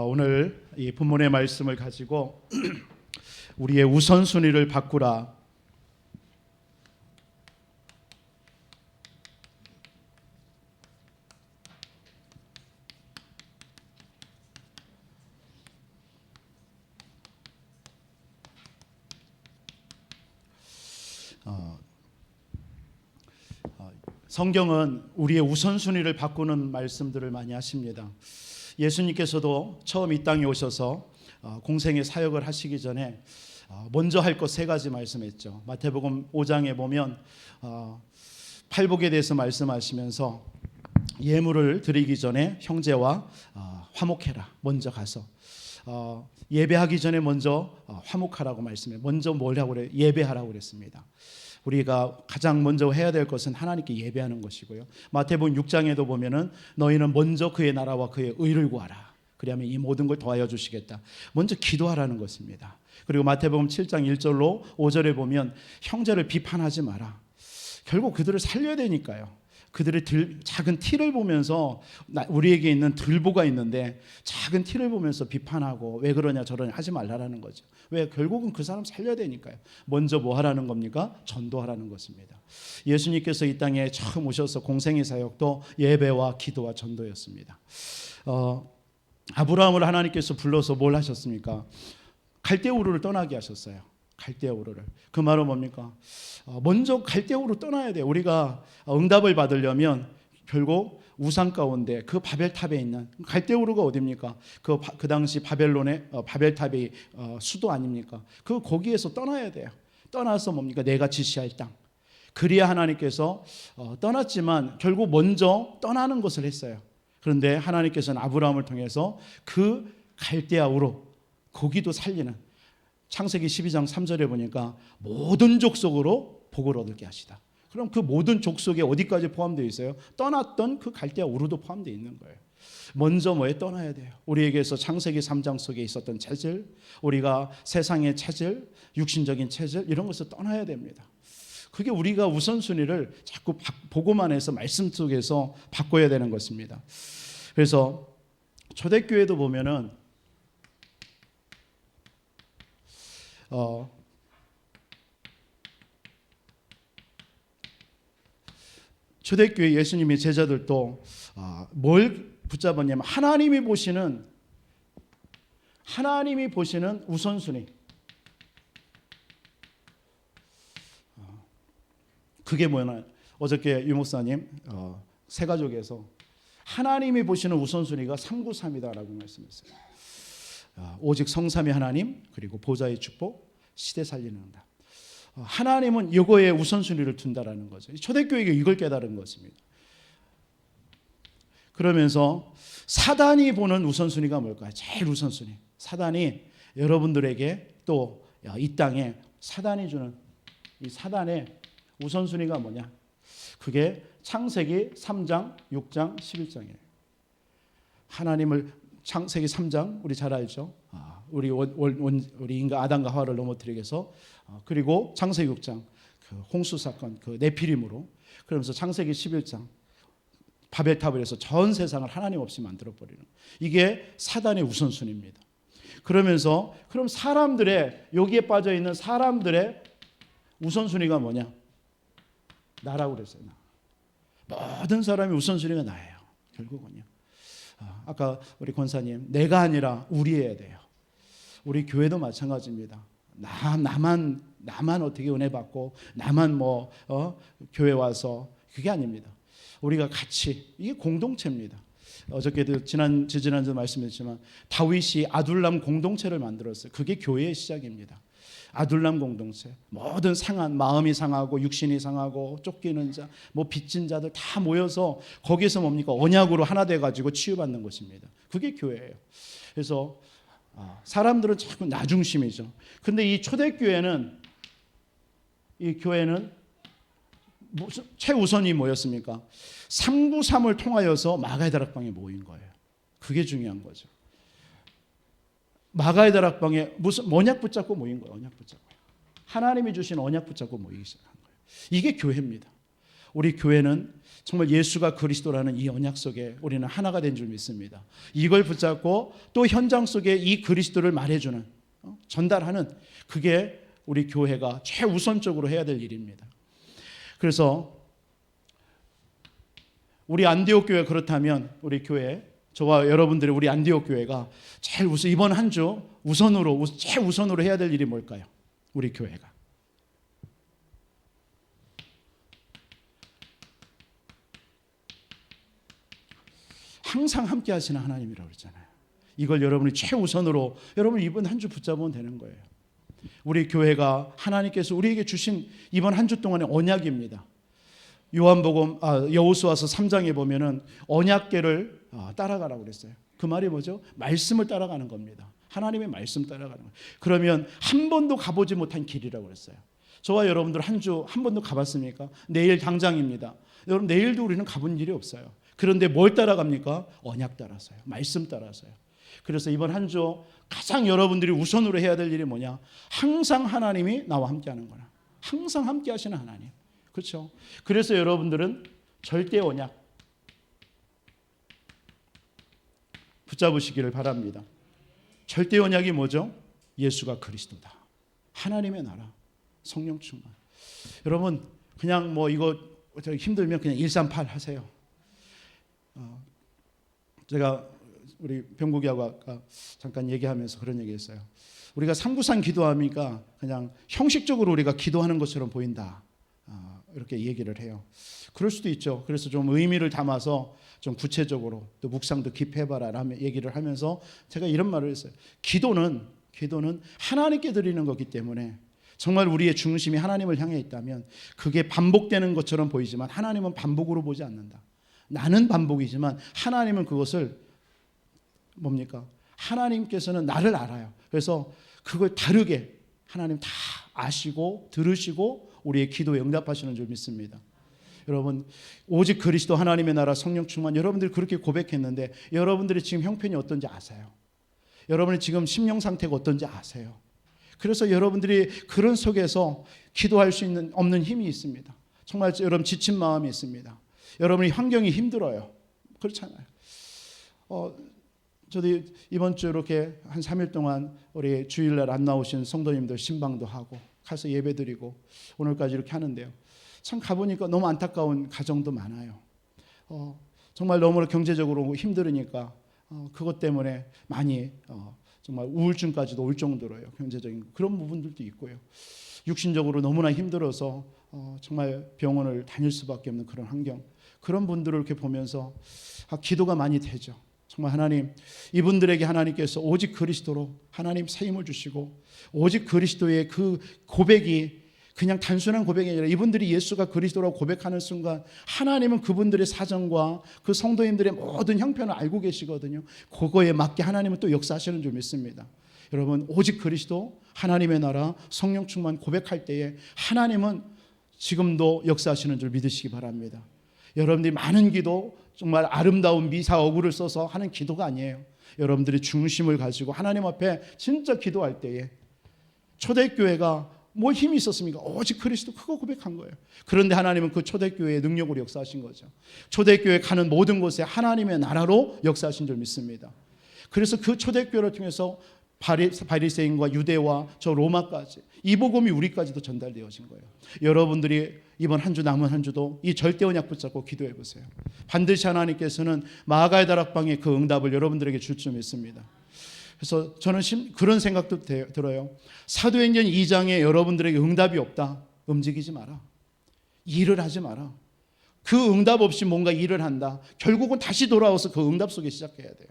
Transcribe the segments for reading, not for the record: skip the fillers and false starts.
오늘 이 본문의 말씀을 가지고 우리의 우선순위를 바꾸라. 성경은 우리의 우선순위를 바꾸는 말씀들을 많이 하십니다. 예수님께서도 처음 이 땅에 오셔서 공생의 사역을 하시기 전에 먼저 할 것 세 가지 말씀했죠. 마태복음 5장에 보면 팔복에 대해서 말씀하시면서 예물을 드리기 전에 형제와 화목해라. 먼저 가서 예배하기 전에 먼저 화목하라고 말씀해요. 먼저 뭘 하고 그래요? 예배하라고 그랬습니다. 우리가 가장 먼저 해야 될 것은 하나님께 예배하는 것이고요. 마태복음 6장에도 보면은 너희는 먼저 그의 나라와 그의 의를 구하라. 그러면 이 모든 걸 더하여 주시겠다. 먼저 기도하라는 것입니다. 그리고 마태복음 7장 1절로 5절에 보면 형제를 비판하지 마라. 결국 그들을 살려야 되니까요. 그들의 작은 티를 보면서 우리에게 있는 들보가 있는데 작은 티를 보면서 비판하고 왜 그러냐 저러냐 하지 말라라는 거죠. 왜? 결국은 그 사람 살려야 되니까요. 먼저 뭐 하라는 겁니까? 전도하라는 것입니다. 예수님께서 이 땅에 처음 오셔서 공생의 사역도 예배와 기도와 전도였습니다. 아브라함을 하나님께서 불러서 뭘 하셨습니까? 갈대우르를 떠나게 하셨어요. 갈대우르를. 그 말은 뭡니까? 먼저 갈대우르로 떠나야 돼요. 우리가 응답을 받으려면 결국 우상 가운데 그 바벨탑에 있는 갈대우르가 어디입니까? 그 당시 바벨론의 바벨탑이 수도 아닙니까? 거기에서 떠나야 돼요. 떠나서 뭡니까? 내가 지시할 땅. 그리야 하나님께서 떠났지만 결국 먼저 떠나는 것을 했어요. 그런데 하나님께서는 아브라함을 통해서 그 갈대아우로 거기도 살리는 창세기 12장 3절에 보니까 모든 족속으로 복을 얻게 하시다. 그럼 그 모든 족속에 어디까지 포함되어 있어요? 떠났던 그 갈대아 우르도 포함되어 있는 거예요. 먼저 뭐에 떠나야 돼요? 우리에게서 창세기 3장 속에 있었던 체질, 우리가 세상의 체질, 육신적인 체질 이런 것을 떠나야 됩니다. 그게 우리가 우선순위를 자꾸 보고만 해서 말씀 속에서 바꿔야 되는 것입니다. 그래서 초대교회도 보면은 초대교회 예수님의 제자들도 뭘 붙잡았냐면 하나님이 보시는 우선순위. 그게 뭐냐? 어저께 유 목사님 새가족에서 하나님이 보시는 우선순위가 393이다라고 말씀했어요. 오직 성삼위 하나님, 그리고 보좌의 축복, 시대 살리는 응답. 하나님은 이거에 우선순위를 둔다라는 거죠. 초대교회가 이걸 깨달은 것입니다. 그러면서 사단이 보는 우선순위가 뭘까요? 제일 우선순위. 사단이 여러분들에게 또 이 땅에 사단이 주는 이 사단의 우선순위가 뭐냐? 그게 창세기 3장, 6장, 11장이에요. 하나님을 창세기 3장 우리 잘 알죠. 우리 인간 아담과 하와를 넘어뜨리기 위해서 그리고 창세기 6장 그 홍수 사건 그 네피림으로 그러면서 창세기 11장 바벨탑을 해서 전 세상을 하나님 없이 만들어 버리는 이게 사단의 우선순위입니다. 그러면서 그럼 사람들의 여기에 빠져 있는 사람들의 우선순위가 뭐냐? 나라고 그랬어요. 모든 사람의 우선순위가 나예요. 결국은요. 아까 우리 권사님 내가 아니라 우리여야 돼요. 우리 교회도 마찬가지입니다. 나만 어떻게 은혜 받고 나만 교회 와서 그게 아닙니다. 우리가 같이 이게 공동체입니다. 어저께도 지난주 말씀했지만 다윗이 아둘람 공동체를 만들었어요. 그게 교회의 시작입니다. 아둘람 공동체. 모든 상한 마음이 상하고 육신이 상하고 쫓기는 자, 빚진 자들 다 모여서 거기서 뭡니까? 언약으로 하나 돼 가지고 치유받는 것입니다. 그게 교회예요. 그래서 사람들은 자꾸 나 중심이죠. 근데 이 초대교회는 이 교회는 최우선이 뭐였습니까? 393을 통하여서 마가의 다락방에 모인 거예요. 그게 중요한 거죠. 마가의 다락방에 무슨 언약 붙잡고 모인 거예요. 언약 붙잡고. 하나님이 주신 언약 붙잡고 모이기 시작한 거예요. 이게 교회입니다. 우리 교회는 정말 예수가 그리스도라는 이 언약 속에 우리는 하나가 된 줄 믿습니다. 이걸 붙잡고 또 현장 속에 이 그리스도를 말해주는, 전달하는, 그게 우리 교회가 최우선적으로 해야 될 일입니다. 그래서 우리 안디옥 교회, 그렇다면 우리 교회, 저와 여러분들이 우리 안디옥 교회가 제일 우선, 이번 한 주 우선으로, 최우선으로 해야 될 일이 뭘까요? 우리 교회가 항상 함께 하시는 하나님이라고 그랬잖아요. 이걸 여러분이 최우선으로, 여러분 이번 한 주 붙잡으면 되는 거예요. 우리 교회가 하나님께서 우리에게 주신 이번 한 주 동안의 언약입니다. 요한복음 여호수아서 3장에 보면은 언약궤를 따라가라고 그랬어요. 그 말이 뭐죠? 말씀을 따라가는 겁니다. 하나님의 말씀 따라가는 거예요. 그러면 한 번도 가보지 못한 길이라고 그랬어요. 저와 여러분들 한 주 한 번도 가봤습니까? 내일 당장입니다. 여러분 내일도 우리는 가본 일이 없어요. 그런데 뭘 따라갑니까? 언약 따라서요. 말씀 따라서요. 그래서 이번 한 주 가장 여러분들이 우선으로 해야 될 일이 뭐냐? 항상 하나님이 나와 함께 하는 거나. 항상 함께 하시는 하나님. 그렇죠? 그래서 여러분들은 절대 언약 붙잡으시기를 바랍니다. 절대 언약이 뭐죠? 예수가 그리스도다. 하나님의 나라, 성령 충만. 여러분 그냥 뭐 이거 힘들면 그냥 138 하세요. 제가 우리 병국이하고 아까 잠깐 얘기하면서 그런 얘기했어요. 우리가 삼구산 기도하니까 그냥 형식적으로 우리가 기도하는 것처럼 보인다, 이렇게 얘기를 해요. 그럴 수도 있죠. 그래서 좀 의미를 담아서 좀 구체적으로 또 묵상도 깊이 해봐라 라는 얘기를 하면서 제가 이런 말을 했어요. 기도는 하나님께 드리는 거기 때문에 정말 우리의 중심이 하나님을 향해 있다면 그게 반복되는 것처럼 보이지만 하나님은 반복으로 보지 않는다. 나는 반복이지만 하나님은 그것을 뭡니까? 하나님께서는 나를 알아요. 그래서 그걸 다르게 하나님 다 아시고 들으시고 우리의 기도에 응답하시는 줄 믿습니다. 여러분 오직 그리스도 하나님의 나라 성령 충만, 여러분들이 그렇게 고백했는데 여러분들이 지금 형편이 어떤지 아세요? 여러분이 지금 심령 상태가 어떤지 아세요? 그래서 여러분들이 그런 속에서 기도할 수 있는 없는 힘이 있습니다. 정말 여러분 지친 마음이 있습니다. 여러분이 환경이 힘들어요. 그렇잖아요. 저도 이번 주 이렇게 한 3일 동안 우리 주일날 안 나오신 성도님들 신방도 하고 가서 예배드리고 오늘까지 이렇게 하는데요. 참 가보니까 너무 안타까운 가정도 많아요. 정말 너무 경제적으로 힘들으니까 그것 때문에 많이 정말 우울증까지도 올 정도로요. 경제적인 그런 부분들도 있고요. 육신적으로 너무나 힘들어서 정말 병원을 다닐 수밖에 없는 그런 환경, 그런 분들을 이렇게 보면서 기도가 많이 되죠. 정말 하나님, 이분들에게 하나님께서 오직 그리스도로 하나님 새 힘을 주시고 오직 그리스도의 그 고백이 그냥 단순한 고백이 아니라 이분들이 예수가 그리스도라고 고백하는 순간 하나님은 그분들의 사정과 그 성도님들의 모든 형편을 알고 계시거든요. 그거에 맞게 하나님은 또 역사하시는 줄 믿습니다. 여러분 오직 그리스도 하나님의 나라 성령 충만 고백할 때에 하나님은 지금도 역사하시는 줄 믿으시기 바랍니다. 여러분들이 많은 기도, 정말 아름다운 미사 어구를 써서 하는 기도가 아니에요. 여러분들이 중심을 가지고 하나님 앞에 진짜 기도할 때에 초대교회가 뭘 힘이 있었습니까? 오직 그리스도, 그거 고백한 거예요. 그런데 하나님은 그 초대교회의 능력으로 역사하신 거죠. 초대교회 가는 모든 곳에 하나님의 나라로 역사하신 줄 믿습니다. 그래서 그 초대교회를 통해서 바리새인과 유대와 저 로마까지 이 복음이 우리까지도 전달되어진 거예요. 여러분들이 이번 한 주 남은 한 주도 이 절대 언약 붙잡고 기도해 보세요. 반드시 하나님께서는 마가의 다락방의 그 응답을 여러분들에게 줄 줄 믿습니다. 그래서 저는 그런 생각도 들어요. 사도행전 2장에 여러분들에게 응답이 없다, 움직이지 마라. 일을 하지 마라. 그 응답 없이 뭔가 일을 한다, 결국은 다시 돌아와서 그 응답 속에 시작해야 돼요.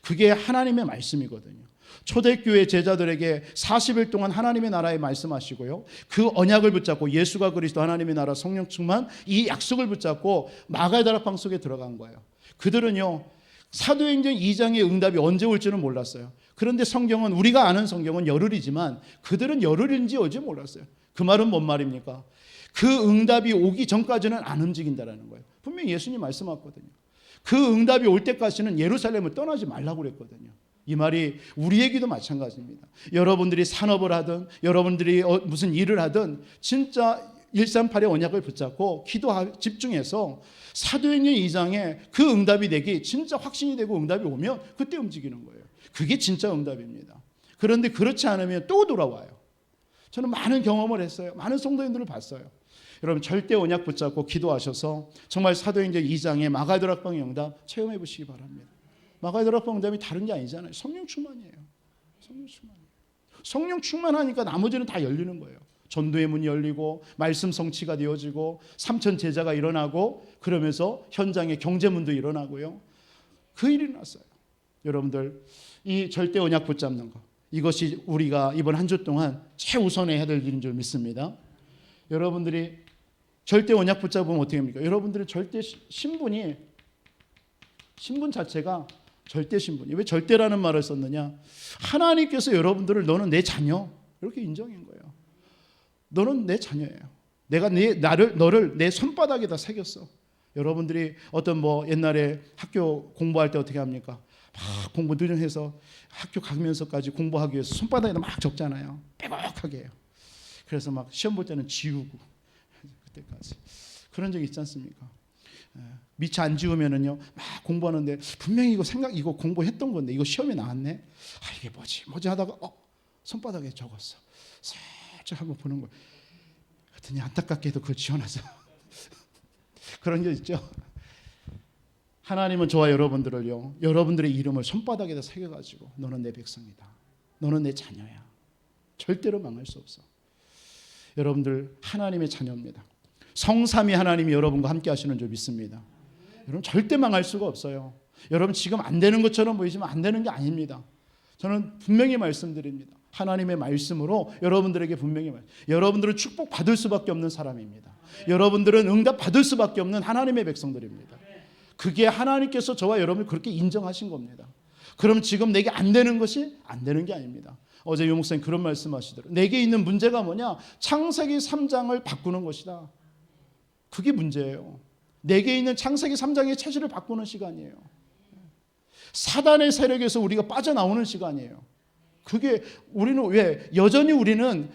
그게 하나님의 말씀이거든요. 초대교회 제자들에게 40일 동안 하나님의 나라에 말씀하시고요, 그 언약을 붙잡고 예수가 그리스도 하나님의 나라 성령 충만 이 약속을 붙잡고 마가의 다락방 속에 들어간 거예요. 그들은요 사도행전 2장의 응답이 언제 올지는 몰랐어요. 그런데 성경은, 우리가 아는 성경은 열흘이지만 그들은 열흘인지 어제 몰랐어요. 그 말은 뭔 말입니까? 그 응답이 오기 전까지는 안 움직인다라는 거예요. 분명히 예수님 말씀하셨거든요. 그 응답이 올 때까지는 예루살렘을 떠나지 말라고 그랬거든요. 이 말이 우리에게도 마찬가지입니다. 여러분들이 산업을 하든 여러분들이 무슨 일을 하든 진짜 138의 언약을 붙잡고 집중해서 사도행전 2장에 그 응답이 되기 진짜 확신이 되고 응답이 오면 그때 움직이는 거예요. 그게 진짜 응답입니다. 그런데 그렇지 않으면 또 돌아와요. 저는 많은 경험을 했어요. 많은 성도님들을 봤어요. 여러분 절대 언약 붙잡고 기도하셔서 정말 사도행전 2장의 마가다락방의 응답 체험해 보시기 바랍니다. 마가다락방 응답이 다른 게 아니잖아요. 성령 충만이에요. 성령 충만. 성령 충만하니까 나머지는 다 열리는 거예요. 전도의 문이 열리고 말씀 성취가 되어지고 3천 제자가 일어나고 그러면서 현장에 경제문도 일어나고요. 그 일이 났어요. 여러분들 이 절대 언약 붙잡는 거 이것이 우리가 이번 한 주 동안 최우선에 해야 될 일인 줄 믿습니다. 여러분들이 절대 언약 붙잡으면 어떻게 합니까? 여러분들의 절대 신분 자체가 절대 신분이 왜 절대라는 말을 썼느냐? 하나님께서 여러분들을 너는 내 자녀 이렇게 인정한 거예요. 너는 내 자녀예요. 내가 너를 내 손바닥에다 새겼어. 여러분들이 어떤 옛날에 학교 공부할 때 어떻게 합니까? 막 공부 누정해서 학교 가면서까지 공부하기 위해서 손바닥에다 막 적잖아요. 빼곡하게 해요. 그래서 막 시험 볼 때는 지우고 그때까지 그런 적 있지 않습니까? 미처 안 지우면은요 막 공부하는데 분명히 이거 공부했던 건데 이거 시험에 나왔네. 이게 뭐지 하다가 손바닥에 적었어. 살짝 한번 보는 거예요. 그랬더니 안타깝게도 그걸 지워놔서 그런 게 있죠. 하나님은 저와 여러분들을요 여러분들의 이름을 손바닥에다 새겨가지고 너는 내 백성이다. 너는 내 자녀야. 절대로 망할 수 없어. 여러분들 하나님의 자녀입니다. 성삼위 하나님이 여러분과 함께 하시는 줄 믿습니다. 여러분 절대 망할 수가 없어요. 여러분 지금 안 되는 것처럼 보이지만 안 되는 게 아닙니다. 저는 분명히 말씀드립니다. 하나님의 말씀으로 여러분들에게 분명히 여러분들은 축복받을 수밖에 없는 사람입니다. 여러분들은 응답받을 수밖에 없는 하나님의 백성들입니다. 그게 하나님께서 저와 여러분을 그렇게 인정하신 겁니다. 그럼 지금 내게 안 되는 것이 안 되는 게 아닙니다. 어제 유 목사님 그런 말씀하시더라고요. 내게 있는 문제가 뭐냐? 창세기 3장을 바꾸는 것이다. 그게 문제예요. 내게 있는 창세기 3장의 체질을 바꾸는 시간이에요. 사단의 세력에서 우리가 빠져나오는 시간이에요. 그게 우리는 왜 여전히 우리는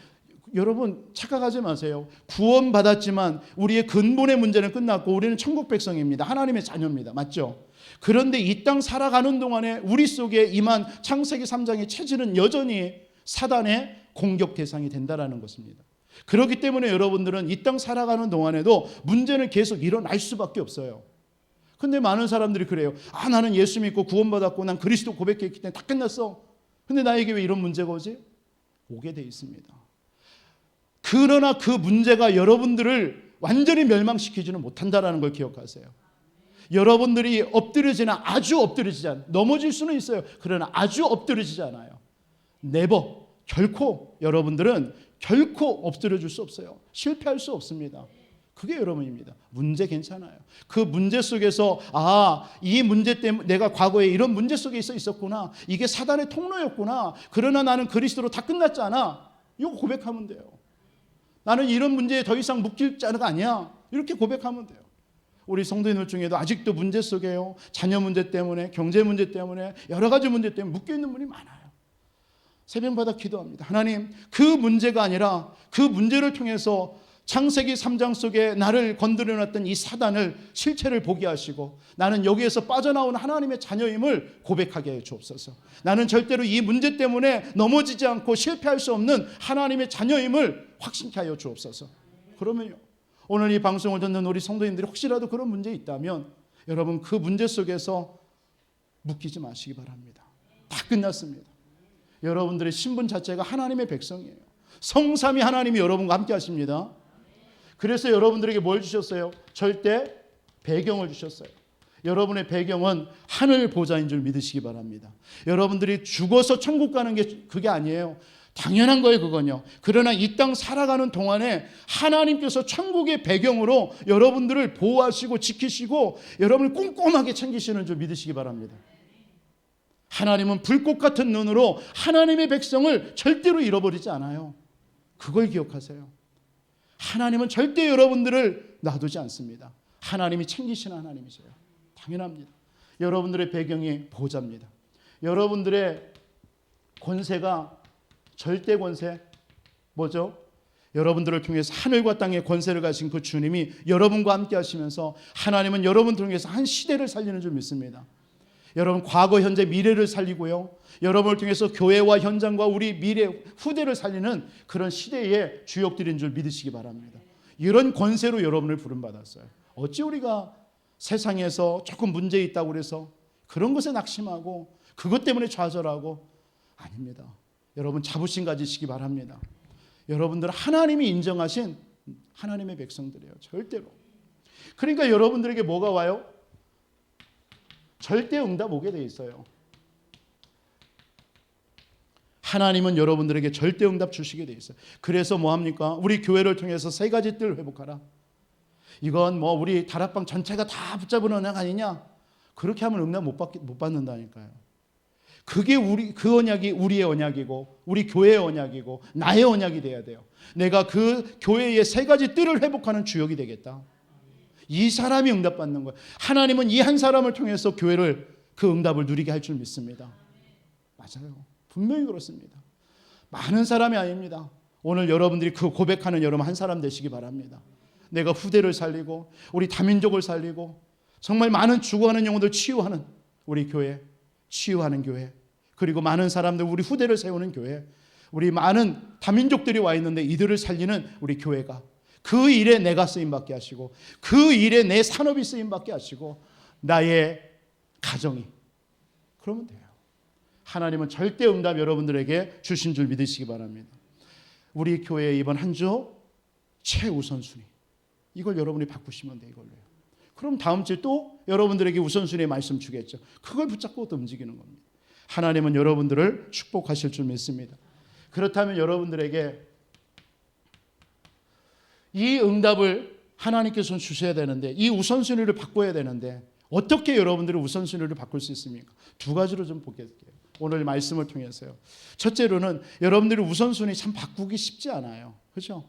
여러분 착각하지 마세요. 구원받았지만 우리의 근본의 문제는 끝났고 우리는 천국 백성입니다. 하나님의 자녀입니다. 맞죠? 그런데 이 땅 살아가는 동안에 우리 속에 임한 창세기 3장의 체질은 여전히 사단의 공격 대상이 된다는 것입니다. 그렇기 때문에 여러분들은 이 땅 살아가는 동안에도 문제는 계속 일어날 수밖에 없어요. 근데 많은 사람들이 그래요. 나는 예수 믿고 구원받았고 난 그리스도 고백했기 때문에 다 끝났어. 근데 나에게 왜 이런 문제가 오지? 오게 돼 있습니다. 그러나 그 문제가 여러분들을 완전히 멸망시키지는 못한다는 걸 기억하세요. 여러분들이 아주 엎드려지지 않아요. 넘어질 수는 있어요. 그러나 아주 엎드려지지 않아요. 네버, 결코 여러분들은 결코 엎드려줄 수 없어요. 실패할 수 없습니다. 그게 여러분입니다. 문제 괜찮아요. 그 문제 속에서 이 문제 때문에 내가 과거에 이런 문제 속에 있었구나. 이게 사단의 통로였구나. 그러나 나는 그리스도로 다 끝났지 않아. 이거 고백하면 돼요. 나는 이런 문제에 더 이상 묶일 자가 아니야. 이렇게 고백하면 돼요. 우리 성도님들 중에도 아직도 문제 속에요. 자녀 문제 때문에, 경제 문제 때문에, 여러 가지 문제 때문에 묶여있는 분이 많아요. 새벽마다 기도합니다. 하나님, 그 문제가 아니라 그 문제를 통해서 창세기 3장 속에 나를 건드려놨던 이 사단을 실체를 보게 하시고 나는 여기에서 빠져나온 하나님의 자녀임을 고백하게 해 주옵소서. 나는 절대로 이 문제 때문에 넘어지지 않고 실패할 수 없는 하나님의 자녀임을 확신케 하여 주옵소서. 그러면요, 오늘 이 방송을 듣는 우리 성도님들이 혹시라도 그런 문제 있다면 여러분 그 문제 속에서 묶이지 마시기 바랍니다. 다 끝났습니다. 여러분들의 신분 자체가 하나님의 백성이에요. 성삼위 하나님이 여러분과 함께 하십니다. 그래서 여러분들에게 뭘 주셨어요? 절대 배경을 주셨어요. 여러분의 배경은 하늘 보좌인 줄 믿으시기 바랍니다. 여러분들이 죽어서 천국 가는 게 그게 아니에요. 당연한 거예요, 그건요. 그러나 이 땅 살아가는 동안에 하나님께서 천국의 배경으로 여러분들을 보호하시고 지키시고 여러분을 꼼꼼하게 챙기시는 줄 믿으시기 바랍니다. 하나님은 불꽃 같은 눈으로 하나님의 백성을 절대로 잃어버리지 않아요. 그걸 기억하세요. 하나님은 절대 여러분들을 놔두지 않습니다. 하나님이 챙기시는 하나님이세요. 당연합니다. 여러분들의 배경이 보호자입니다. 여러분들의 권세가 절대 권세 뭐죠? 여러분들을 통해서 하늘과 땅의 권세를 가진 그 주님이 여러분과 함께 하시면서 하나님은 여러분들을 통해서 한 시대를 살리는 줄 믿습니다. 여러분 과거, 현재, 미래를 살리고요. 여러분을 통해서 교회와 현장과 우리 미래, 후대를 살리는 그런 시대의 주역들인 줄 믿으시기 바랍니다. 이런 권세로 여러분을 부름받았어요. 어찌 우리가 세상에서 조금 문제 있다고 그래서 그런 것에 낙심하고 그것 때문에 좌절하고, 아닙니다. 여러분 자부심 가지시기 바랍니다. 여러분들 하나님이 인정하신 하나님의 백성들이에요. 절대로. 그러니까 여러분들에게 뭐가 와요? 절대 응답 오게 돼 있어요. 하나님은 여러분들에게 절대 응답 주시게 돼 있어요. 그래서 뭐 합니까? 우리 교회를 통해서 세 가지 뜰 회복하라. 이건 뭐 우리 다락방 전체가 다 붙잡은 언약 아니냐? 그렇게 하면 응답 못 받는다니까요. 그게 그 언약이 우리의 언약이고 우리 교회의 언약이고 나의 언약이 돼야 돼요. 내가 그 교회의 세 가지 뜰을 회복하는 주역이 되겠다. 이 사람이 응답받는 거예요. 하나님은 이 한 사람을 통해서 교회를 그 응답을 누리게 할 줄 믿습니다. 맞아요. 분명히 그렇습니다. 많은 사람이 아닙니다. 오늘 여러분들이 그 고백하는 여러분 한 사람 되시기 바랍니다. 내가 후대를 살리고 우리 다민족을 살리고 정말 많은 죽어가는 영혼들 치유하는 우리 교회, 치유하는 교회, 그리고 많은 사람들 우리 후대를 세우는 교회, 우리 많은 다민족들이 와 있는데 이들을 살리는 우리 교회가 그 일에 내가 쓰임받게 하시고 그 일에 내 산업이 쓰임받게 하시고 나의 가정이, 그러면 돼요. 하나님은 절대 응답 여러분들에게 주신 줄 믿으시기 바랍니다. 우리 교회의 이번 한 주 최우선순위, 이걸 여러분이 바꾸시면 돼요. 이걸로요. 그럼 다음 주에 또 여러분들에게 우선순위의 말씀 주겠죠. 그걸 붙잡고 또 움직이는 겁니다. 하나님은 여러분들을 축복하실 줄 믿습니다. 그렇다면 여러분들에게 이 응답을 하나님께서는 주셔야 되는데, 이 우선순위를 바꿔야 되는데 어떻게 여러분들이 우선순위를 바꿀 수 있습니까? 두 가지로 좀 보겠게요. 오늘 말씀을 통해서요. 첫째로는 여러분들이 우선순위 참 바꾸기 쉽지 않아요. 그렇죠?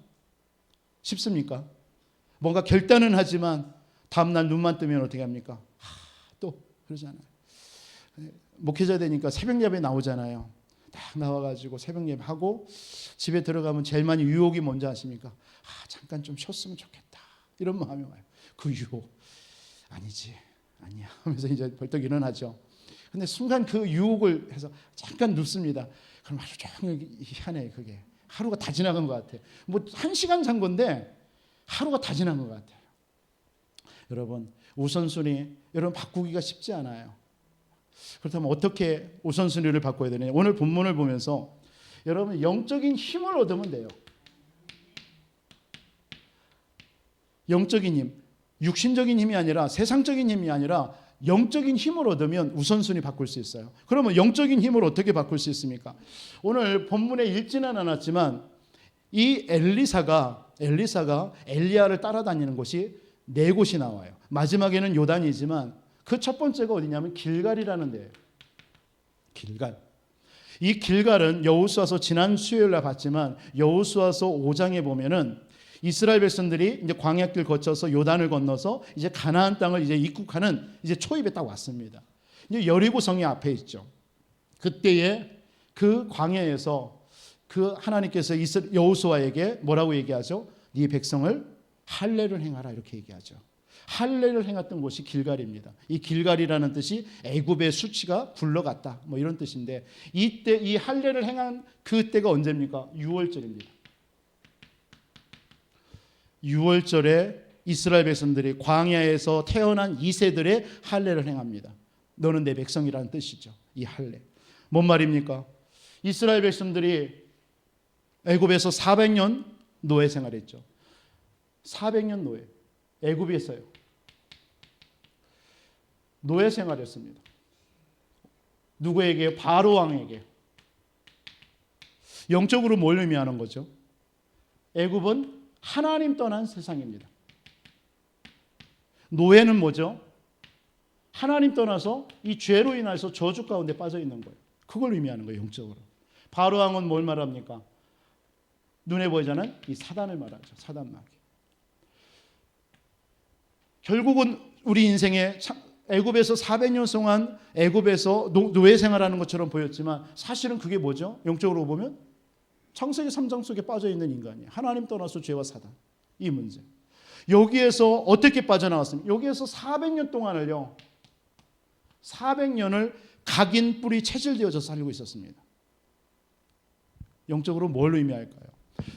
쉽습니까? 뭔가 결단은 하지만 다음날 눈만 뜨면 어떻게 합니까? 또 그러잖아요. 목회자 되니까 새벽 예배 나오잖아요. 딱 나와가지고 새벽 예배 하고 집에 들어가면 제일 많이 유혹이 뭔지 아십니까? 잠깐 좀 쉬었으면 좋겠다, 이런 마음이 와요. 그 유혹 아니지, 아니야 하면서 이제 벌떡 일어나죠. 근데 순간 그 유혹을 해서 잠깐 눕습니다. 그럼 아주 종일 희한해. 그게 하루가 다 지나간 것 같아. 뭐 1시간 잔 건데 하루가 다 지난 것 같아요. 여러분 우선순위 여러분 바꾸기가 쉽지 않아요. 그렇다면 어떻게 우선순위를 바꿔야 되느냐? 오늘 본문을 보면서 여러분 영적인 힘을 얻으면 돼요. 영적인 힘, 육신적인 힘이 아니라 세상적인 힘이 아니라 영적인 힘을 얻으면 우선순위 바꿀 수 있어요. 그러면 영적인 힘을 어떻게 바꿀 수 있습니까? 오늘 본문에 읽지는 않았지만 이 엘리사가 엘리야를 따라다니는 곳이 4곳이 나와요. 마지막에는 요단이지만 그 첫 번째가 어디냐면 길갈이라는 데예요. 길갈. 이 길갈은 여호수아서 지난 수요일 날 봤지만 여호수아서 5장에 보면은 이스라엘 백성들이 이제 광야길 거쳐서 요단을 건너서 이제 가나안 땅을 이제 입국하는 이제 초입에 딱 왔습니다. 이제 여리고 성이 앞에 있죠. 그때에 그 광야에서 그 하나님께서 여호수아에게 뭐라고 얘기하죠? 네 백성을 할례를 행하라, 이렇게 얘기하죠. 할례를 행했던 곳이 길갈입니다. 이 길갈이라는 뜻이 애굽의 수치가 굴러갔다, 뭐 이런 뜻인데, 이때 이 할례를 행한 그 때가 언제입니까? 6월절입니다. 6월절에 이스라엘 백성들이 광야에서 태어난 2세들의 할례를 행합니다. 너는 내 백성이라는 뜻이죠. 이 할례. 뭔 말입니까? 이스라엘 백성들이 애굽에서 400년 노예 생활했죠. 400년 노예. 애굽에서요. 노예 생활했습니다. 누구에게? 바로 왕에게. 영적으로 뭘 의미하는 거죠? 애굽은 하나님 떠난 세상입니다. 노예는 뭐죠? 하나님 떠나서 이 죄로 인해서 저주 가운데 빠져 있는 거예요. 그걸 의미하는 거예요, 영적으로. 바로 왕은 뭘 말합니까? 눈에 보이자는 이 사단을 말하죠. 사단 마귀. 결국은 우리 인생에 애굽에서 400년 동안 애굽에서 노예 생활하는 것처럼 보였지만 사실은 그게 뭐죠? 영적으로 보면 창세기 3장 속에 빠져 있는 인간이에요. 하나님 떠나서 죄와 사단, 이 문제. 여기에서 어떻게 빠져나왔습니까? 여기에서 400년 동안을요, 400년을 각인 뿌리 체질되어져 살고 있었습니다. 영적으로 뭘 의미할까요?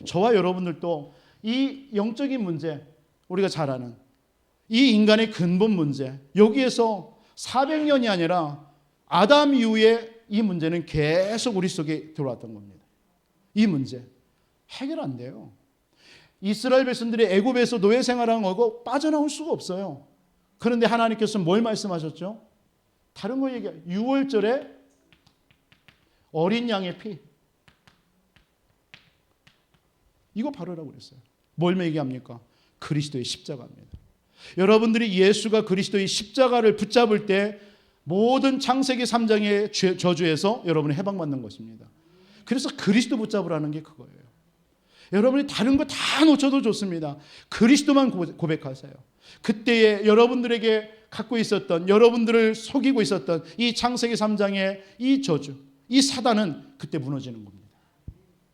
저와 여러분들도 이 영적인 문제, 우리가 잘 아는 이 인간의 근본 문제, 여기에서 400년이 아니라 아담 이후에 이 문제는 계속 우리 속에 들어왔던 겁니다. 이 문제 해결 안 돼요. 이스라엘 백성들이 애굽에서 노예 생활한 거고 빠져나올 수가 없어요. 그런데 하나님께서 뭘 말씀하셨죠? 다른 거 얘기해요. 6월절에 어린 양의 피, 이거 바르라고 그랬어요. 뭘 얘기합니까? 그리스도의 십자가입니다. 여러분들이 예수가 그리스도의 십자가를 붙잡을 때 모든 창세기 3장의 저주에서 여러분이 해방받는 것입니다. 그래서 그리스도 붙잡으라는 게 그거예요. 여러분이 다른 거 다 놓쳐도 좋습니다. 그리스도만 고백하세요. 그때에 여러분들에게 갖고 있었던, 여러분들을 속이고 있었던 이 창세기 3장의 이 저주, 이 사단은 그때 무너지는 겁니다.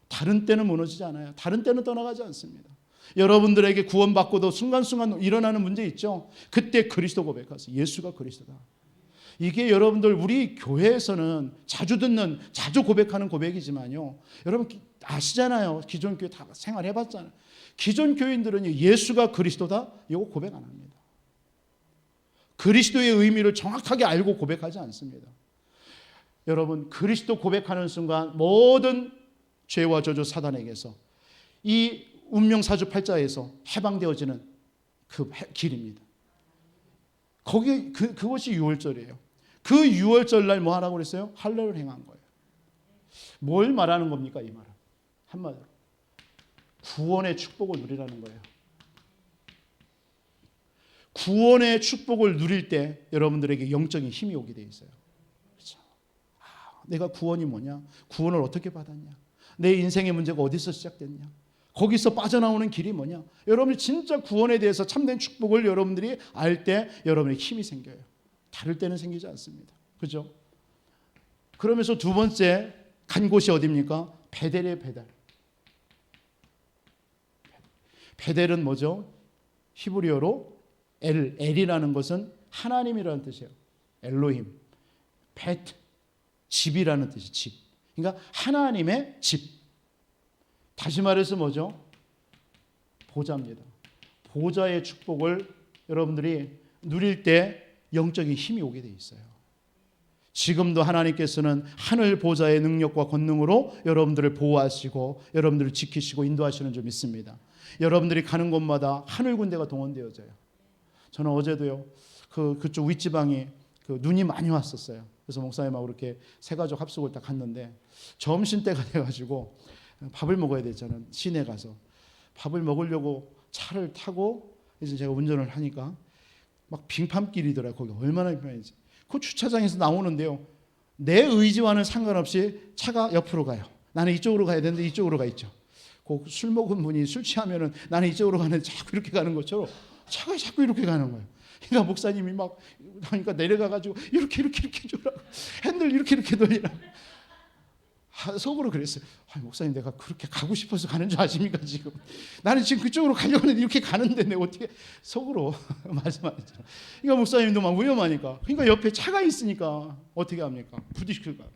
다른 때는 무너지지 않아요. 다른 때는 떠나가지 않습니다. 여러분들에게 구원받고도 순간순간 일어나는 문제 있죠. 그때 그리스도 고백하세요. 예수가 그리스도다. 이게 여러분들 우리 교회에서는 자주 듣는, 자주 고백하는 고백이지만요, 여러분 아시잖아요. 기존 교회 다 생활해봤잖아요. 기존 교인들은 예수가 그리스도다 이거 고백 안 합니다. 그리스도의 의미를 정확하게 알고 고백하지 않습니다. 여러분 그리스도 고백하는 순간 모든 죄와 저주 사단에게서 이 운명사주팔자에서 해방되어지는 그 길입니다. 거기에 그것이 6월절이에요. 그 6월절 날 뭐 하라고 그랬어요? 할례를 행한 거예요. 뭘 말하는 겁니까? 이 말은 한마디로 구원의 축복을 누리라는 거예요. 구원의 축복을 누릴 때 여러분들에게 영적인 힘이 오게 돼 있어요. 그렇죠? 내가 구원이 뭐냐? 구원을 어떻게 받았냐? 내 인생의 문제가 어디서 시작됐냐? 거기서 빠져나오는 길이 뭐냐? 여러분이 진짜 구원에 대해서 참된 축복을 여러분들이 알 때 여러분의 힘이 생겨요. 다를 때는 생기지 않습니다. 그죠? 그러면서 두 번째 간 곳이 어디입니까? 베델이에요. 베델. 베델은 뭐죠? 히브리어로 엘이라는 것은 하나님이라는 뜻이에요. 엘로힘. 베트, 집이라는 뜻이 집. 그러니까 하나님의 집. 다시 말해서 뭐죠? 보좌입니다. 보좌의 축복을 여러분들이 누릴 때 영적인 힘이 오게 돼 있어요. 지금도 하나님께서는 하늘 보좌의 능력과 권능으로 여러분들을 보호하시고 여러분들을 지키시고 인도하시는 줄 믿습니다. 여러분들이 가는 곳마다 하늘 군대가 동원되어져요. 저는 어제도요, 그쪽 윗지방이 눈이 많이 왔었어요. 그래서 목사님하고 이렇게 세 가족 합숙을 딱 갔는데 점심때가 돼가지고 밥을 먹어야 되잖아요. 시내 가서 밥을 먹으려고 차를 타고 이제 제가 운전을 하니까 막 빙판길이더라고요. 거기 얼마나 빙판인지. 그 주차장에서 나오는데요, 내 의지와는 상관없이 차가 옆으로 가요. 나는 이쪽으로 가야 되는데 이쪽으로 가 있죠. 그 술 먹은 분이 술 취하면은 나는 이쪽으로 가는데 자꾸 이렇게 가는 것처럼 차가 자꾸 이렇게 가는 거예요. 그러니까 목사님이 막 하니까 내려가가지고 이렇게 해주라고, 핸들 이렇게 돌리라고. 속으로 그랬어요. 목사님 내가 그렇게 가고 싶어서 가는 줄 아십니까 지금? 나는 지금 그쪽으로 가려고 하는데 이렇게 가는데 내가 어떻게 속으로 말씀하셨잖아요. 그러니까 목사님도 막 위험하니까. 그러니까 옆에 차가 있으니까 어떻게 합니까? 부딪힐 거야.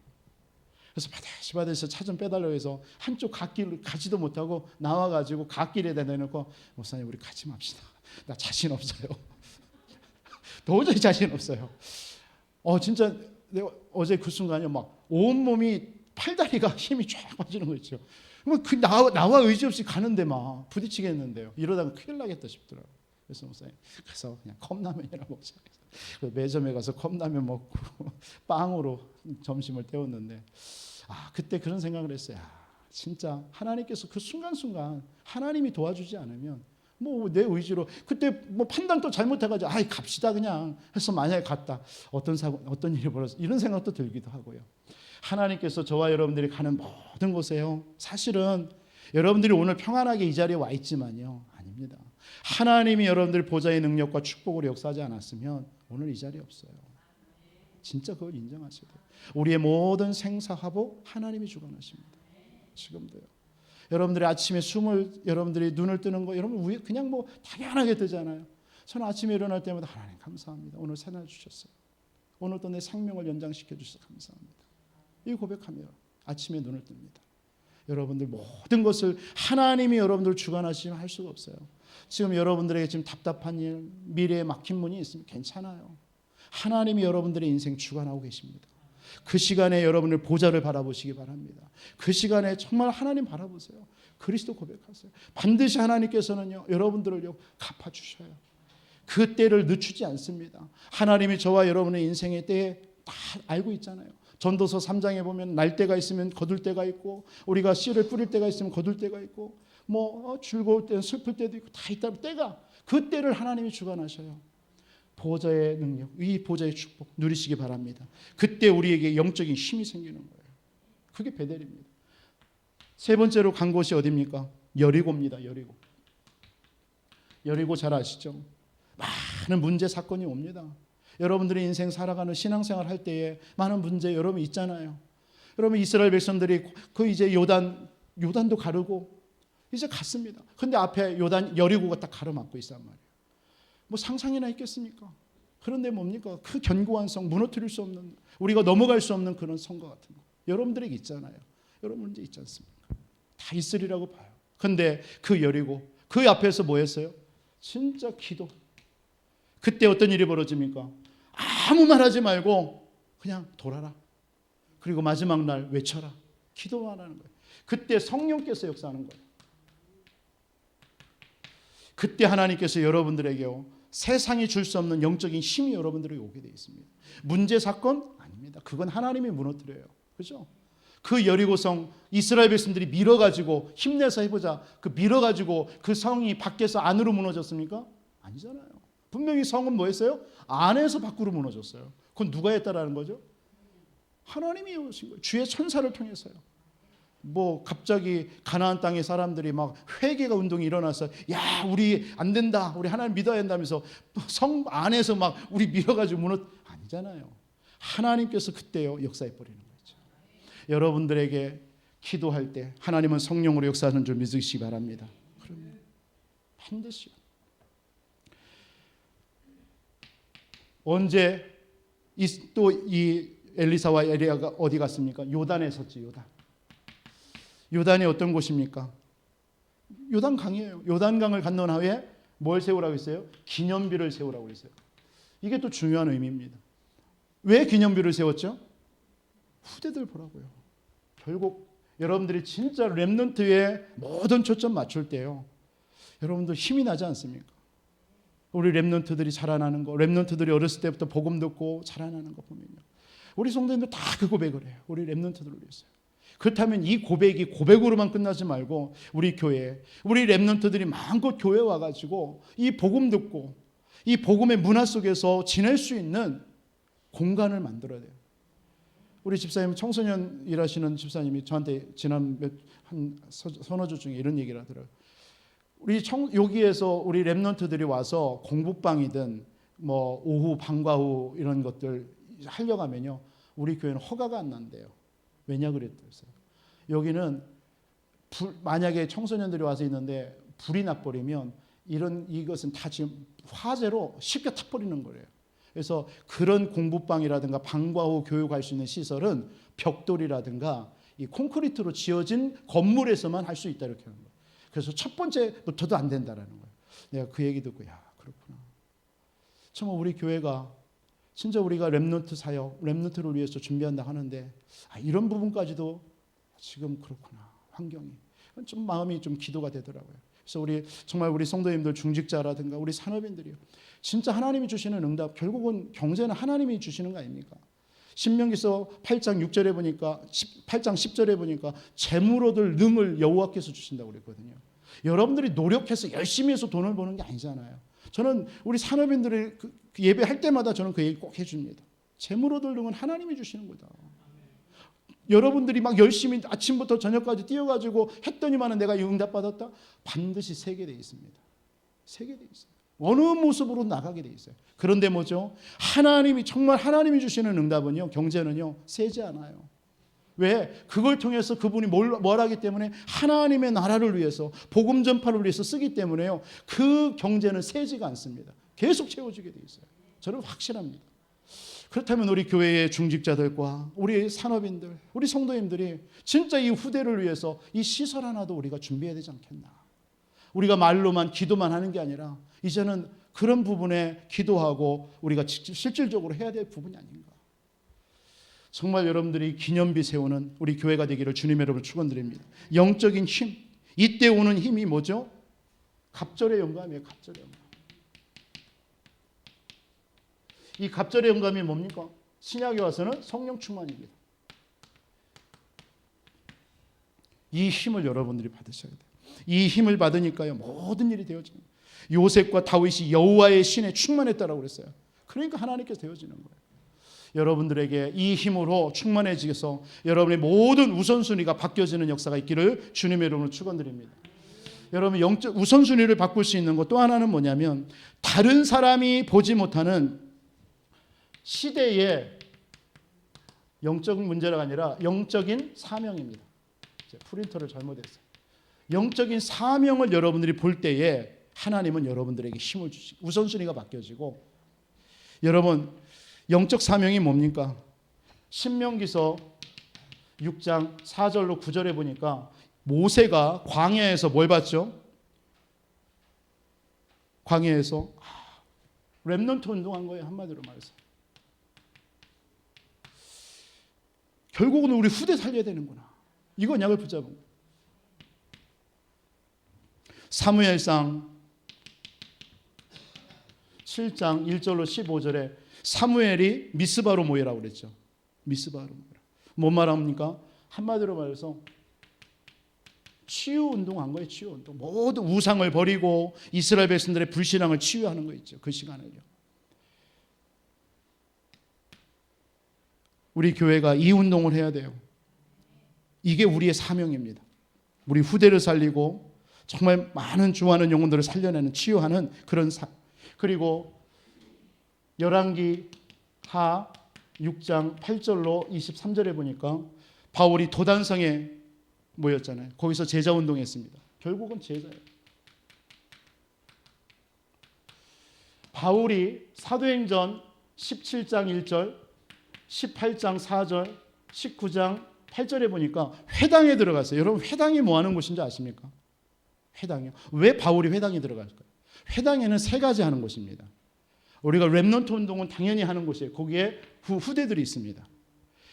그래서 바다에서 차 좀 빼달라고 해서 한쪽 갓길을 가지도 못하고 나와가지고 갓길에다 내놓고 목사님 우리 가지 맙시다. 나 자신 없어요. 도저히 자신 없어요. 진짜 내가 어제 그 순간에 막 온몸이 팔다리가 힘이 쫙 빠지는 거 있죠. 나와 의지 없이 가는데 막 부딪히겠는데요. 이러다가 큰일 나겠다 싶더라고요. 그래서 목사님, 그래서 그냥 컵라면이라고 매점에 가서 컵라면 먹고 빵으로 점심을 때웠는데, 그때 그런 생각을 했어요. 진짜 하나님께서 그 순간순간 하나님이 도와주지 않으면 뭐 내 의지로 그때 뭐 판단도 잘못해가지고 갑시다 그냥 해서 만약에 갔다 어떤 일이 벌어서 이런 생각도 들기도 하고요. 하나님께서 저와 여러분들이 가는 모든 곳에요, 사실은 여러분들이 오늘 평안하게 이 자리에 와 있지만요, 아닙니다. 하나님이 여러분들 보좌의 능력과 축복으로 역사하지 않았으면 오늘 이 자리에 없어요. 진짜 그걸 인정하셔야 돼요. 우리의 모든 생사화복 하나님이 주관하십니다. 지금도요. 여러분들이 아침에 여러분들이 눈을 뜨는 거 여러분 위에 그냥 뭐 당연하게 뜨잖아요. 저는 아침에 일어날 때마다 하나님 감사합니다. 오늘 새날 주셨어요. 오늘도 내 생명을 연장시켜 주셔서 감사합니다. 이 고백하며 아침에 눈을 뜹니다. 여러분들 모든 것을 하나님이 여러분들 주관하시면 할 수가 없어요. 지금 여러분들에게 지금 답답한 일, 미래에 막힌 문이 있으면 괜찮아요. 하나님이 여러분들의 인생 주관하고 계십니다. 그 시간에 여러분의 보좌를 바라보시기 바랍니다. 그 시간에 정말 하나님 바라보세요. 그리스도 고백하세요. 반드시 하나님께서는요, 여러분들을요, 갚아주셔요. 그 때를 늦추지 않습니다. 하나님이 저와 여러분의 인생의 때에 다 알고 있잖아요. 전도서 3장에 보면 날 때가 있으면 거둘 때가 있고, 우리가 씨를 뿌릴 때가 있으면 거둘 때가 있고, 뭐 즐거울 때 슬플 때도 있고 다 있다. 때가 그 때를 하나님이 주관하셔요. 보좌의 능력, 이 보좌의 축복 누리시기 바랍니다. 그때 우리에게 영적인 힘이 생기는 거예요. 그게 베델입니다. 세 번째로 간 곳이 어디입니까? 여리고입니다. 여리고. 여리고 잘 아시죠? 많은 문제 사건이 옵니다. 여러분들이 인생 살아가는 신앙생활 할 때에 많은 문제 여러분 있잖아요. 여러분 이스라엘 백성들이 그 이제 요단도 가르고 이제 갔습니다. 근데 앞에 여리고가 딱 가로막고 있단 말이에요. 뭐 상상이나 있겠습니까? 그런데 뭡니까? 그 견고한 성, 무너뜨릴 수 없는, 우리가 넘어갈 수 없는 그런 성과 같은 거 여러분들에게 있잖아요. 여러분 문제 있지 않습니까? 다 있으리라고 봐요. 근데 그 여리고 그 앞에서 뭐 했어요? 진짜 기도. 그때 어떤 일이 벌어집니까? 아무 말하지 말고 그냥 돌아라. 그리고 마지막 날 외쳐라. 기도만 하는 거예요. 그때 성령께서 역사하는 거예요. 그때 하나님께서 여러분들에게요, 세상이 줄 수 없는 영적인 힘이 여러분들에게 오게 되어 있습니다. 문제 사건 아닙니다. 그건 하나님이 무너뜨려요. 그렇죠? 그 여리고성 이스라엘 백성들이 밀어가지고 힘내서 해보자. 그 밀어가지고 그 성이 밖에서 안으로 무너졌습니까? 아니잖아요. 분명히 성은 뭐였어요? 안에서 밖으로 무너졌어요. 그건 누가 했다라는 거죠? 하나님이 오신 거예요. 주의 천사를 통해서요. 뭐 갑자기 가나안 땅의 사람들이 막 회개가 운동이 일어나서 야 우리 안 된다, 우리 하나님 믿어야 된다면서 성 안에서 막 우리 밀어가지고 아니잖아요. 하나님께서 그때요 역사해 버리는 거죠. 여러분들에게 기도할 때 하나님은 성령으로 역사하는 줄 믿으시기 바랍니다. 그러면 반드시. 언제 또 이 엘리사와 엘리야가 어디 갔습니까? 요단에 섰지. 요단이 어떤 곳입니까? 요단강이에요. 요단강을 건넌 후에 뭘 세우라고 했어요? 기념비를 세우라고 했어요. 이게 또 중요한 의미입니다. 왜 기념비를 세웠죠? 후대들 보라고요. 결국 여러분들이 진짜 렘넌트에 모든 초점 맞출 때요, 여러분들 힘이 나지 않습니까? 우리 렘넌트들이 자라나는 거, 렘넌트들이 어렸을 때부터 복음 듣고 자라나는 거 보면요, 우리 성도님들 다 그 고백을 해요. 우리 렘넌트들을 위해서요. 그렇다면 이 고백이 고백으로만 끝나지 말고 우리 교회, 우리 렘넌트들이 마음껏 교회 와가지고 이 복음 듣고 이 복음의 문화 속에서 지낼 수 있는 공간을 만들어야 돼요. 우리 집사님, 청소년 일하시는 집사님이 저한테 지난 한 서너 주 중에 이런 얘기를 하더라고요. 여기에서 우리 렘넌트들이 와서 공부방이든 뭐 오후 방과 후 이런 것들 하려고 하면요, 우리 교회는 허가가 안 난대요. 왜냐 그랬어요. 여기는 만약에 청소년들이 와서 있는데 불이 나버리면 이것은 다 지금 화재로 쉽게 타버리는 거예요. 그래서 그런 공부방이라든가 방과 후 교육할 수 있는 시설은 벽돌이라든가 이 콘크리트로 지어진 건물에서만 할 수 있다 이렇게 하는 거예요. 그래서 첫 번째부터도 안 된다라는 거예요. 내가 그 얘기 듣고 야 그렇구나. 정말 우리 교회가 진짜 우리가 렘넌트 사역, 렘넌트를 위해서 준비한다 하는데 이런 부분까지도 지금 그렇구나. 환경이 좀 마음이 좀 기도가 되더라고요. 그래서 정말 우리 성도님들 중직자라든가 우리 산업인들이요, 진짜 하나님이 주시는 응답, 결국은 경제는 하나님이 주시는 거 아닙니까? 신명기서 8장 6절에 보니까 8장 10절에 보니까 재물 얻을 능을 여호와께서 주신다고 그랬거든요. 여러분들이 노력해서 열심히 해서 돈을 버는 게 아니잖아요. 저는 우리 산업인들이 예배할 때마다 저는 그 얘기 꼭 해줍니다. 재물 얻을 능은 하나님이 주시는 거다. 여러분들이 막 열심히 아침부터 저녁까지 뛰어가지고 했더니만은 내가 응답받았다? 반드시 세게 돼 있습니다. 세게 돼 있어요. 어느 모습으로 나가게 돼 있어요. 그런데 뭐죠? 정말 하나님이 주시는 응답은요, 경제는요, 세지 않아요. 왜? 그걸 통해서 그분이 뭘 하기 때문에 하나님의 나라를 위해서 복음 전파를 위해서 쓰기 때문에요. 그 경제는 세지가 않습니다. 계속 채워지게 돼 있어요. 저는 확실합니다. 그렇다면 우리 교회의 중직자들과 우리 산업인들, 우리 성도님들이 진짜 이 후대를 위해서 이 시설 하나도 우리가 준비해야 되지 않겠나. 우리가 말로만 기도만 하는 게 아니라 이제는 그런 부분에 기도하고 우리가 실질적으로 해야 될 부분이 아닌가. 정말 여러분들이 기념비 세우는 우리 교회가 되기를 주님의 이름으로 축원드립니다. 영적인 힘, 이때 오는 힘이 뭐죠? 갑절의 영감이에요. 갑절의 영감. 이 갑절의 영감이 뭡니까? 신약에 와서는 성령 충만입니다. 이 힘을 여러분들이 받으셔야 돼요. 이 힘을 받으니까요 모든 일이 되어집니다. 요셉과 다윗이 여호와의 신에 충만했다라고 그랬어요. 그러니까 하나님께서 되어지는 거예요. 여러분들에게 이 힘으로 충만해지셔서 여러분의 모든 우선순위가 바뀌어지는 역사가 있기를 주님의 이름으로 축원드립니다. 여러분 영적 우선순위를 바꿀 수 있는 것 또 하나는 뭐냐면 다른 사람이 보지 못하는 시대의 영적인 문제가 아니라 영적인 사명입니다. 프린터를 잘못했어요. 영적인 사명을 여러분들이 볼 때에 하나님은 여러분들에게 힘을 주시고 우선순위가 바뀌어지고 여러분 영적 사명이 뭡니까? 신명기서 6장 4절로 9절에 보니까 모세가 광야에서 뭘 봤죠? 광야에서 렘넌트 운동한 거예요. 한마디로 말해서. 결국은 우리 후대 살려야 되는구나. 이건 약을 붙잡은 거예요. 사무엘상 7장 1절로 15절에 사무엘이 미스바로 모여라고 그랬죠. 미스바로 모여라. 뭔 말합니까? 한마디로 말해서 치유 운동한 거예요. 치유 운동. 모든 우상을 버리고 이스라엘 백성들의 불신앙을 치유하는 거 있죠. 그 시간을요. 우리 교회가 이 운동을 해야 돼요. 이게 우리의 사명입니다. 우리 후대를 살리고 정말 많은 주하는 영혼들을 살려내는 치유하는 그런 그리고 열왕기 하 6장 8절로 23절에 보니까 바울이 도단성에 모였잖아요. 거기서 제자 운동했습니다. 결국은 제자예요. 바울이 사도행전 17장 1절, 18장 4절, 19장 8절에 보니까 회당에 들어갔어요. 여러분 회당이 뭐 하는 곳인지 아십니까? 회당이요. 왜 바울이 회당에 들어갈까요? 회당에는 세 가지 하는 곳입니다. 우리가 렘넌트 운동은 당연히 하는 곳이에요. 거기에 후대들이 있습니다.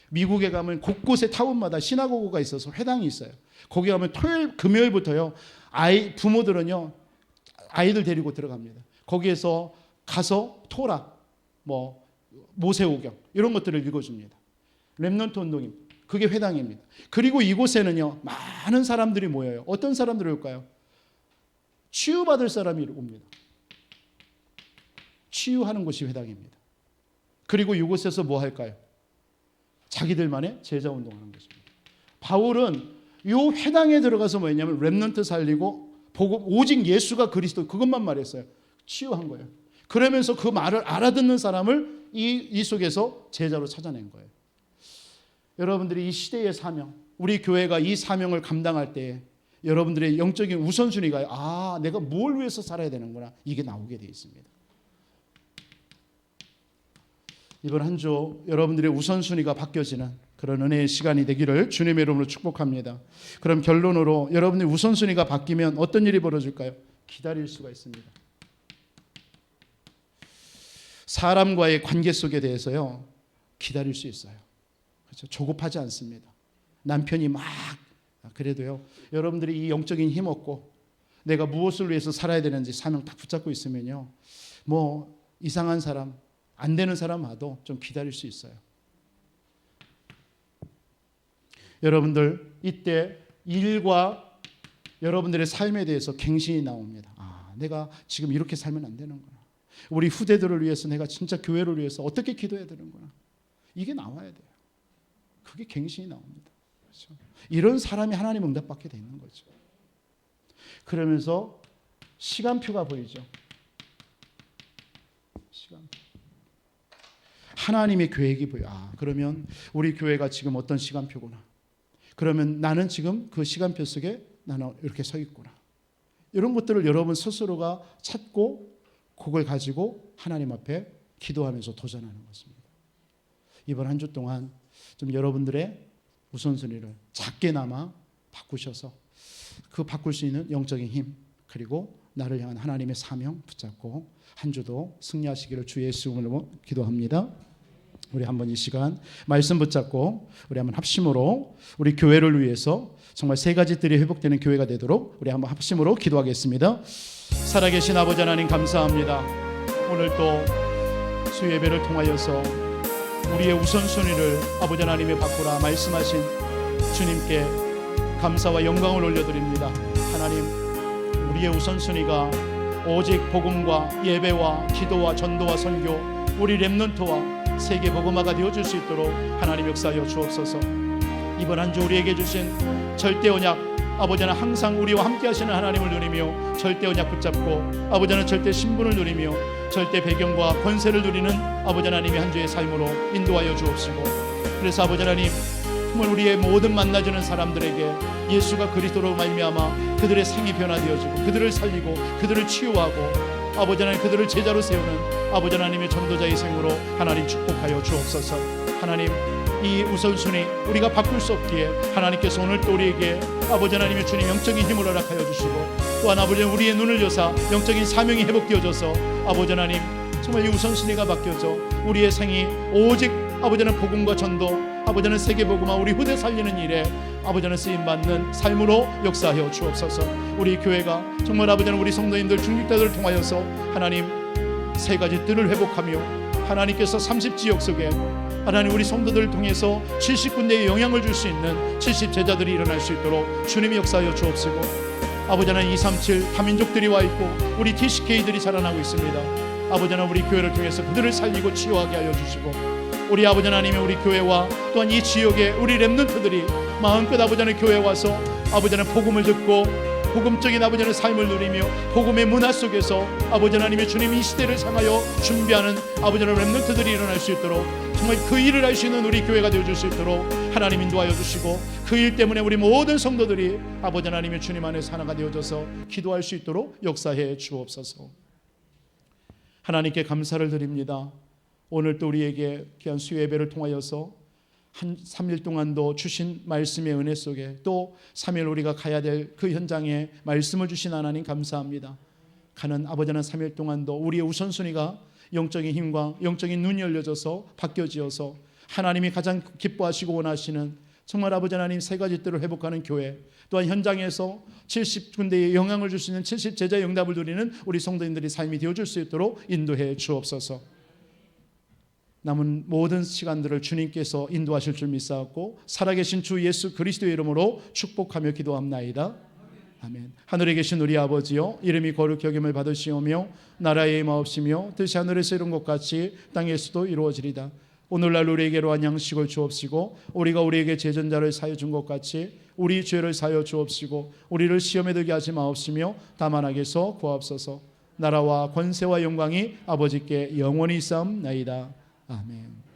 미국에 가면 곳곳에 타운마다 시나고그가 있어서 회당이 있어요. 거기 가면 토요일, 금요일부터요. 부모들은요. 아이들 데리고 들어갑니다. 거기에서 가서 토라, 모세오경 이런 것들을 읽어줍니다. 렘넌트 운동입니다. 그게 회당입니다. 그리고 이곳에는요. 많은 사람들이 모여요. 어떤 사람들이 올까요? 치유받을 사람이 옵니다. 치유하는 곳이 회당입니다. 그리고 이곳에서 뭐 할까요? 자기들만의 제자 운동하는 것입니다. 바울은 이 회당에 들어가서 뭐였냐면 렘넌트 살리고 복음 오직 예수가 그리스도 그것만 말했어요. 치유한 거예요. 그러면서 그 말을 알아듣는 사람을 이 속에서 제자로 찾아낸 거예요. 여러분들이 이 시대의 사명, 우리 교회가 이 사명을 감당할 때에 여러분들의 영적인 우선순위가 내가 뭘 위해서 살아야 되는구나 이게 나오게 되어 있습니다. 이번 한 주 여러분들의 우선순위가 바뀌어지는 그런 은혜의 시간이 되기를 주님의 이름으로 축복합니다. 그럼 결론으로 여러분의 우선순위가 바뀌면 어떤 일이 벌어질까요? 기다릴 수가 있습니다. 사람과의 관계 속에 대해서요 기다릴 수 있어요. 그렇죠? 조급하지 않습니다. 남편이 막 그래도요 여러분들이 이 영적인 힘 얻고 내가 무엇을 위해서 살아야 되는지 사명 딱 붙잡고 있으면요 이상한 사람 안 되는 사람 와도 좀 기다릴 수 있어요. 여러분들 이때 일과 여러분들의 삶에 대해서 갱신이 나옵니다. 내가 지금 이렇게 살면 안 되는구나. 우리 후대들을 위해서 내가 진짜 교회를 위해서 어떻게 기도해야 되는구나. 이게 나와야 돼요. 그게 갱신이 나옵니다. 그렇죠? 이런 사람이 하나님 응답받게 되는 거죠. 그러면서 시간표가 보이죠. 시간표. 하나님의 계획이 보여. 그러면 우리 교회가 지금 어떤 시간표구나. 그러면 나는 지금 그 시간표 속에 나는 이렇게 서 있구나. 이런 것들을 여러분 스스로가 찾고 그걸 가지고 하나님 앞에 기도하면서 도전하는 것입니다. 이번 한 주 동안 좀 여러분들의 우선순위를 작게나마 바꾸셔서 그 바꿀 수 있는 영적인 힘, 그리고 나를 향한 하나님의 사명 붙잡고 한 주도 승리하시기를 주 예수 이름으로 기도합니다. 우리 한번 이 시간 말씀 붙잡고 우리 한번 합심으로 우리 교회를 위해서 정말 세 가지 뜰이 회복되는 교회가 되도록 우리 한번 합심으로 기도하겠습니다. 살아계신 아버지 하나님 감사합니다. 오늘 또 수예배를 통하여서 우리의 우선순위를 아버지 하나님이 바꾸라 말씀하신 주님께 감사와 영광을 올려드립니다. 하나님, 우리의 우선순위가 오직 복음과 예배와 기도와 전도와 선교, 우리 렘넌트와 세계 복음화가 되어줄 수 있도록 하나님 역사하여 주옵소서. 이번 한 주 우리에게 주신 절대 언약, 아버지는 항상 우리와 함께 하시는 하나님을 누리며 절대 언약 붙잡고 아버지는 절대 신분을 누리며 절대 배경과 권세를 누리는 아버지 하나님의 한 주의 삶으로 인도하여 주옵시고, 그래서 아버지 하나님 정말 우리의 모든 만나주는 사람들에게 예수가 그리스도로 말미암아 그들의 생이 변화되어지고 그들을 살리고 그들을 치유하고 아버지 하나님 그들을 제자로 세우는 아버지 하나님의 전도자의 생으로 하나님 축복하여 주옵소서. 하나님, 이 우선순위 우리가 바꿀 수 없기에 하나님께서 오늘 또 우리에게 아버지 하나님의 주님 영적인 힘을 허락하여 주시고, 또한 아버지 우리의 눈을 여사 영적인 사명이 회복되어져서 아버지 하나님 정말 이 우선순위가 바뀌어져 우리의 생이 오직 아버지는 복음과 전도, 아버지는 세계복음화 우리 후대 살리는 일에 아버지는 쓰임받는 삶으로 역사하여 주옵소서. 우리 교회가 정말 아버지는 우리 성도님들 중직자들을 통하여서 하나님 세 가지 뜰을 회복하며 하나님께서 30지역 속에 하나님 우리 성도들을 통해서 70군데에 영향을 줄 수 있는 70제자들이 일어날 수 있도록 주님이 역사하여 주옵시고, 아버지 하나님 237 다민족들이 와 있고 우리 TCK들이 자라나고 있습니다. 아버지 하나님 우리 교회를 통해서 그들을 살리고 치유하게 하여 주시고, 우리 아버지 하나님의 우리 교회와 또한 이 지역의 우리 렘넌트들이 마음껏 아버지 하나님 교회에 와서 아버지 하나님 복음을 듣고 복음적인 아버지 하나님의 삶을 누리며 복음의 문화 속에서 아버지 하나님의 주님 이 시대를 향하여 준비하는 아버지 하나님 렘넌트들이 일어날 수 있도록 정말 그 일을 할 수 있는 우리 교회가 되어줄 수 있도록 하나님 인도하여 주시고, 그 일 때문에 우리 모든 성도들이 아버지 하나님의 주님 안에서 하나가 되어져서 기도할 수 있도록 역사해 주옵소서. 하나님께 감사를 드립니다. 오늘 또 우리에게 귀한 수요예배를 통하여서 한 3일 동안도 주신 말씀의 은혜 속에 또 3일 우리가 가야 될 그 현장에 말씀을 주신 하나님 감사합니다. 가는 아버지는 3일 동안도 우리의 우선순위가 영적인 힘과 영적인 눈이 열려져서 바뀌어지어서 하나님이 가장 기뻐하시고 원하시는 정말 아버지 하나님 세 가지 뜰을 회복하는 교회, 또한 현장에서 70군데에 영향을 줄 수 있는 70제자의 응답을 누리는 우리 성도님들이 삶이 되어줄 수 있도록 인도해 주옵소서. 남은 모든 시간들을 주님께서 인도하실 줄 믿사옵고 살아계신 주 예수 그리스도의 이름으로 축복하며 기도합나이다. 아멘. 하늘에 계신 우리 아버지여, 이름이 거룩히 여김을 받으시오며 나라의 임하옵시며 뜻이 하늘에서 이룬 것 같이 땅에서도 이루어지리다. 오늘날 우리에게로 한 양식을 주옵시고 우리가 우리에게 죄전자를 사여 준 것 같이 우리 죄를 사여 주옵시고 우리를 시험에 들게 하지 마옵시며 다만 악에서 구하옵소서. 나라와 권세와 영광이 아버지께 영원히 있사옵나이다. 아멘.